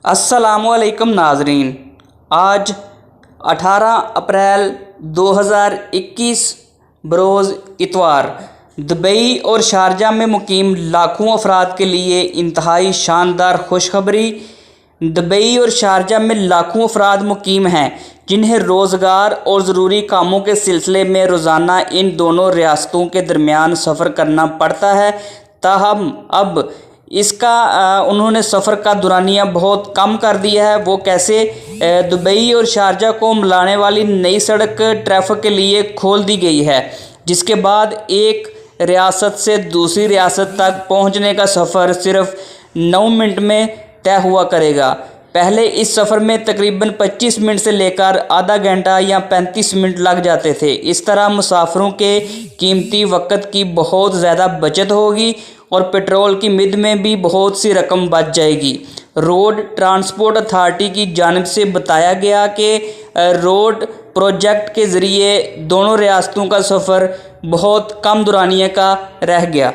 अस्सलामुअलैकुम नाजरीन। आज 18 अप्रैल 2021 बरोज़ इतवार दुबई और शारजा में मुकीम लाखों अफराद के लिए इंतहाई शानदार खुशखबरी। दुबई और शारजा में लाखों अफराद मुकीम हैं जिन्हें रोज़गार और ज़रूरी कामों के सिलसिले में रोज़ाना इन दोनों रियासतों के दरमियान सफ़र करना पड़ता है। ताहम अब इसका उन्होंने सफ़र का दुरानिया बहुत कम कर दिया है। वो कैसे? दुबई और शारजा को मिलाने वाली नई सड़क ट्रैफिक के लिए खोल दी गई है, जिसके बाद एक रियासत से दूसरी रियासत तक पहुंचने का सफ़र सिर्फ 9 मिनट में तय हुआ करेगा। पहले इस सफ़र में तकरीबन 25 मिनट से लेकर आधा घंटा या 35 मिनट लग जाते थे। इस तरह मुसाफिरों के कीमती वक़्त की बहुत ज़्यादा बचत होगी और पेट्रोल की मिद में भी बहुत सी रकम बच जाएगी। रोड ट्रांसपोर्ट अथॉरिटी की जानिब से बताया गया कि रोड प्रोजेक्ट के ज़रिए दोनों रियासतों का सफ़र बहुत कम दुरानिया का रह गया।